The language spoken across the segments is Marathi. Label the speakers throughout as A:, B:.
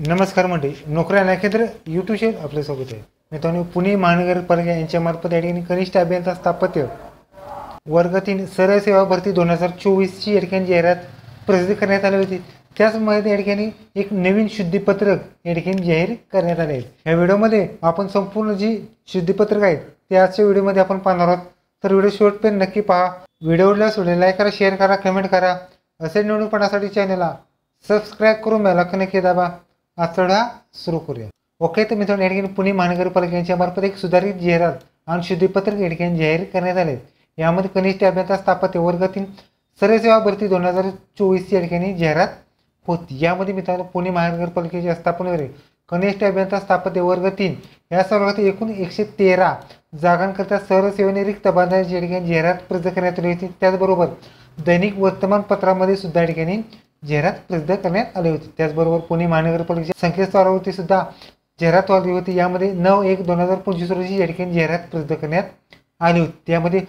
A: नमस्कार मंडळी, नोकरी आणि केंद्र यूट्यूब चॅनल आपलं स्वागत आहे. मित्रांनो, पुणे महानगरपालिका यांच्यामार्फत या ठिकाणी कनिष्ठ अभियंता स्थापत्य वर्ग 3 सरळ सेवा भरती 2024ची या ठिकाणी जाहिरात प्रसिद्ध करण्यात आली होती. त्याचमध्ये या ठिकाणी एक नवीन शुद्धीपत्रक या ठिकाणी जाहीर करण्यात आले आहे. या व्हिडिओमध्ये आपण संपूर्ण जी शुद्धीपत्रक आहेत ते आजच्या व्हिडिओमध्ये आपण पाहणार आहोत. तर व्हिडिओ शेवटपर्यंत नक्की पहा. व्हिडिओला सोडून लाईक करा, शेअर करा, कमेंट करा. असे निवडून पाहण्यासाठी चॅनलला सबस्क्राईब करून बेल आयकॉन नक्की दाबा. आजचा सुरू करूया. ओके, तर मित्रांनो, या ठिकाणी पुणे महानगरपालिका यांच्यामार्फत एक सुधारित जाहिरात आणि शुद्धीपत्रक या ठिकाणी जाहीर करण्यात आले. यामध्ये कनिष्ठ अभियंता स्थापत्य वर्ग 3 सरळ सेवा भरती 2024 या ठिकाणी जाहिरात होती. यामध्ये मित्रांनो, पुणे महानगरपालिकेच्या स्थापनेवर कनिष्ठ अभियंता स्थापत्य वर्ग 3 या सर्वात एकूण 113 जागांकरिता सरळ सेवेने रिक्त पदांची या ठिकाणी जाहिरात प्रसिद्ध करण्यात आली होती. त्याचबरोबर दैनिक वर्तमानपत्रामध्ये सुद्धा या ठिकाणी जाहिरात प्रसिद्ध करण्यात आली होती. त्याचबरोबर पुणे महानगरपालिकेच्या संकेतस्थळावरती सुद्धा जाहिरात आली होती. यामध्ये 9/1/2025 रोजी या ठिकाणी जाहिरात प्रसिद्ध करण्यात आली होती. त्यामध्ये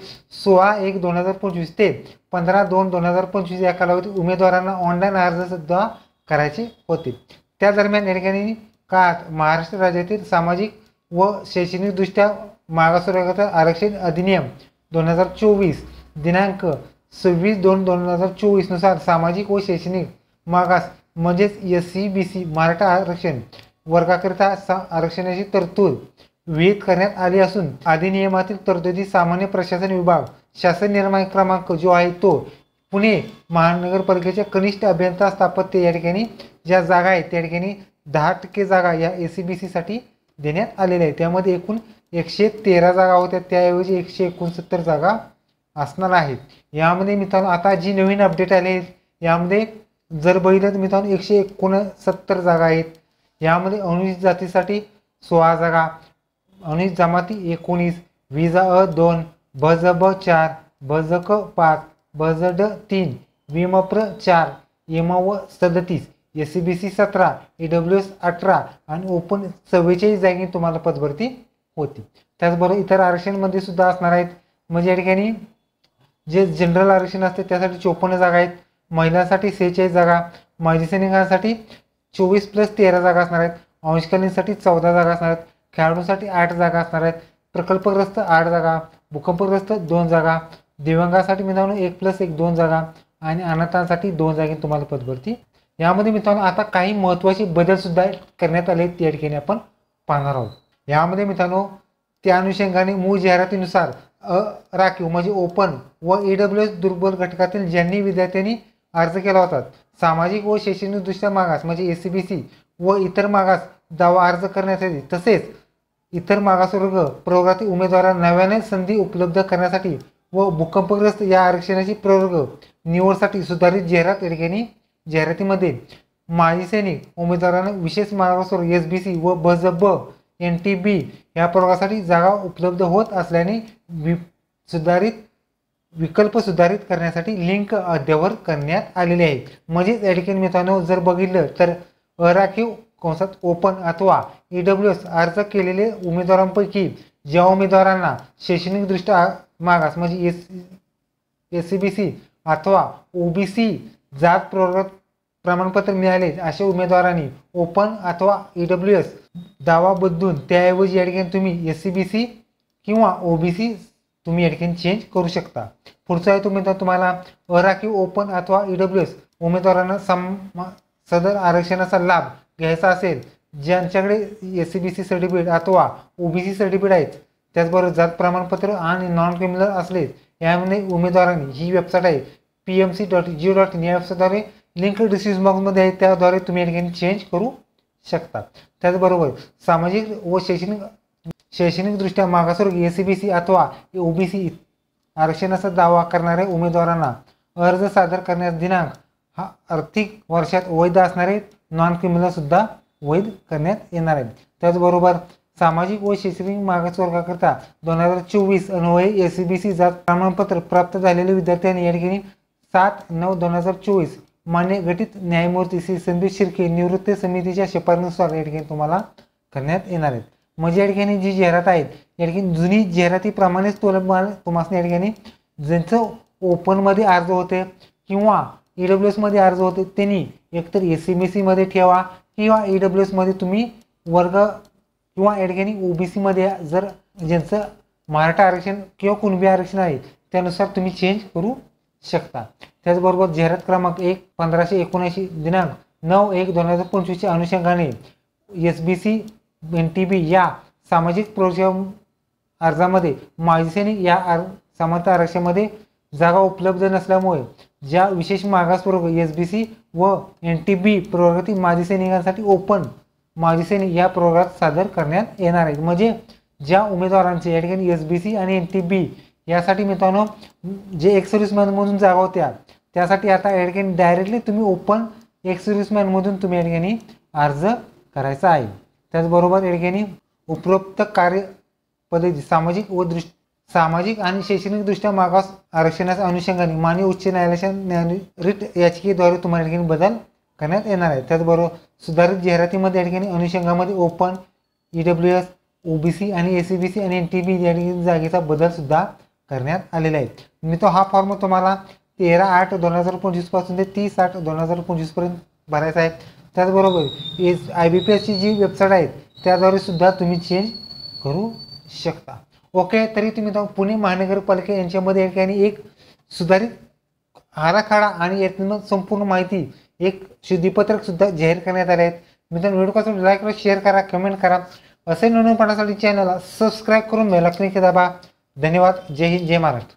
A: 16/1/2025 ते 15/2/2025 या कालावधीत उमेदवारांना ऑनलाईन अर्ज सुद्धा करायचे होते. त्या दरम्यान या ठिकाणी काळात महाराष्ट्र राज्यातील सामाजिक व शैक्षणिकदृष्ट्या मागासवर्गाचा आरक्षण अधिनियम 2024 दिनांक 26/2/2024 नुसार सामाजिक व शैक्षणिक मागास म्हणजेच SC/BC मराठा आरक्षण वर्गाकरिता आरक्षणाची तरतूद विहित करण्यात आली असून अधिनियमातील तरतुदी सामान्य प्रशासन विभाग शासन निर्णय क्रमांक जो आहे तो पुणे महानगरपालिकेच्या कनिष्ठ अभियंता स्थापत्य या ठिकाणी ज्या जागा आहेत त्या ठिकाणी 10% जागा या SC/BC साठी देण्यात आलेल्या आहेत. त्यामध्ये एकूण 113 जागा होत्या, त्याऐवजी 169 जागा असणार आहेत. यामध्ये मित्रांनो आता जी नवीन अपडेट आले आहेत यामध्ये जर बघितलं तर मित्रांनो 169 जागा आहेत. यामध्ये अनुसूचित जातीसाठी 16 जागा, अनुसूचित जमाती 19, विजा अ 2, भजब 4, भजक 5, भजड 3, विमप्र 4, इमव 37, SC/BC 17, EWS 18 आणि ओपन 44 जागी तुम्हाला पदभरती होती. त्याचबरोबर इतर आरक्षणमध्ये सुद्धा असणार आहेत. म्हणजे या ठिकाणी जे जनरल आरक्षण असते त्यासाठी 54 जागा आहेत, महिलांसाठी 46 जागा, माजी सैनिकांसाठी 24+13 जागा असणार आहेत, अंशकालीनसाठी 14 जागा असणार आहेत, खेळाडूंसाठी 8 जागा असणार आहेत, प्रकल्पग्रस्त 8 जागा, भूकंपग्रस्त 2 जागा, दिव्यांगासाठी मित्रांनो 1+1 2 जागा आणि अनाथांसाठी 2 जागी तुम्हाला पदभरती. यामध्ये मित्रांनो आता काही महत्त्वाचे बदल सुद्धा करण्यात आले त्या ठिकाणी आपण पाहणार आहोत. यामध्ये मित्रांनो त्या अनुषंगाने मूळ जाहिरातीनुसार राखीव म्हणजे ओपन व EWS दुर्बल घटकातील ज्यांनी विद्यार्थ्यांनी अर्ज केला होता, सामाजिक व शैक्षणिकदृष्ट्या मागास म्हणजे SC/BC व इतर मागास दावा अर्ज करण्यासाठी तसेच इतर मागासवर्ग प्रवर्गातील उमेदवारांना नव्याने संधी उपलब्ध करण्यासाठी व भूकंपग्रस्त या आरक्षणाची प्रवर्ग निवडसाठी सुधारित जाहिरात या ठिकाणी जाहिरातीमध्ये माजी सैनिक उमेदवारांना विशेष मागासवर्ग SBC व भजब NTB या प्रवर्गासाठी जागा उपलब्ध होत असल्याने विकल्प सुधारित करण्यासाठी लिंक अद्ययावत करण्यात आलेले आहे. म्हणजे या ठिकाणी मित्रांनो जर बघितलं तर अराखीव कंसात ओपन अथवा EWS अर्ज केलेले उमेदवारांपैकी ज्या उमेदवारांना शैक्षणिकदृष्ट्या मागास म्हणजे SC/BC अथवा OBC जात प्रमाणपत्र मिळाले अशा उमेदवारांनी ओपन अथवा EWS दावा बदलून त्याऐवजी या ठिकाणी तुम्ही SC/BC किंवा OBC तुम्ही या ठिकाणी चेंज करू शकता. पुढचा आहे तुम्हाला अराखीव ओपन अथवा EWS उमेदवारांना सदर आरक्षणाचा लाभ घ्यायचा असेल ज्यांच्याकडे SC/BC सर्टिफिकेट अथवा OBC सर्टिफिकेट आहेत, त्याचबरोबर जात प्रमाणपत्र आणि नॉन क्रिमिनल असले, यामध्ये उमेदवारांनी ही वेबसाईट आहे pmc.go.in या वेबसाईटद्वारे लिंक डिस्क्रिप्शन बॉक्समध्ये आहे, त्याद्वारे तुम्ही या ठिकाणी चेंज करू शकता. त्याचबरोबर सामाजिक व शैक्षणिकदृष्ट्या मागासवर्ग SC/BC अथवा OBC आरक्षणाचा दावा करणाऱ्या उमेदवारांना अर्ज सादर करण्याचा दिनांक हा आर्थिक वर्षात वैध असणारे नॉन क्रिमिनल सुद्धा वैध करण्यात येणार आहे. त्याचबरोबर सामाजिक व शैक्षणिक मागासवर्गाकरिता 2024 अन्वये SC/BC जात प्रमाणपत्र प्राप्त झालेले विद्यार्थ्यांनी या ठिकाणी 7/9/2024 मान्य गटित न्यायमूर्ती श्री संदीप शिर्के निवृत्त समितीच्या शिफारसीनुसार या ठिकाणी तुम्हाला करण्यात येणार आहेत. म्हणजे या ठिकाणी जी जाहिरात आहेत या ठिकाणी जुनी जाहिरातीप्रमाणेच तुम्हाला या ठिकाणी ज्यांचं ओपनमध्ये अर्ज होते किंवा EWS मध्ये अर्ज होते त्यांनी एकतर SC/BC मध्ये ठेवा किंवा EWS मध्ये तुम्ही वर्ग किंवा या ठिकाणी OBC मध्ये जर ज्यांचं मराठा आरक्षण किंवा कुणबी आरक्षण आहे त्यानुसार तुम्ही चेंज करू शकता। त्याचबरोबर जाहिरात क्रमांक 1/15/79 दिनांक 9/1/2025 च्या अनुषंगाने SBC NTB या सामाजिक प्रोत्साहन अर्जामध्ये माजी सैनिक या सामंत आरक्षणामध्ये जागा उपलब्ध नसल्यामुळे ज्या विशेष मागासवर्ग SBC व NTB प्रवर्गातील माजी सैनिकांसाठी ओपन माजी सैनिक या प्रवर्गात सादर करण्यात येणार आहेत। म्हणजे ज्या उमेदवारांचे या ठिकाणी SBC आणि NTB यासाठी मित्रांनो जे एक्स सर्व्हिसमॅन मधून जागा होत्या त्यासाठी आता या ठिकाणी डायरेक्टली तुम्ही ओपन एक्स सर्व्हिसमॅन मधून तुम्ही या ठिकाणी अर्ज करायचा आहे। त्याचबरोबर या ठिकाणी उपरोक्त कार्य पद्धती सामाजिक आणि शैक्षणिक दृष्ट्या मागास आरक्षणाच्या अनुषंगाने माननीय उच्च न्यायालयाच्या रिट याचिकेद्वारे तुम्हाला या ठिकाणी बदल करण्यात येणार आहे। त्याचबरोबर सुधारित जाहिरातीमध्ये या ठिकाणी अनुषंगामध्ये ओपन EWS OBC आणि SCBC आणि NTB या ठिकाणी जागेचा बदल सुद्धा करण्यात आलेला आहे। मी तो हा फॉर्म तुम्हाला 13/8/2025 पासून ते 30/8/2025 पर्यंत भरायचा आहे। त्याचबरोबर IBPS ची जी वेबसाईट आहे त्याद्वारे सुद्धा तुम्ही चेंज करू शकता। ओके, तरी तुम्ही पुणे महानगरपालिका यांच्यामध्ये या ठिकाणी एक सुधारित आराखडा आणि यातून संपूर्ण माहिती एक शुद्धीपत्रक सुद्धा जाहीर करण्यात आले आहेत। मित्रांनो व्हिडिओ कसं लाईक करा, शेअर करा, कमेंट करा। असे नवीन पाहण्यासाठी चॅनलला सबस्क्राईब करून बेल आयकॉन दाबा। धन्यवाद। जय हिंद, जय महाराष्ट्र।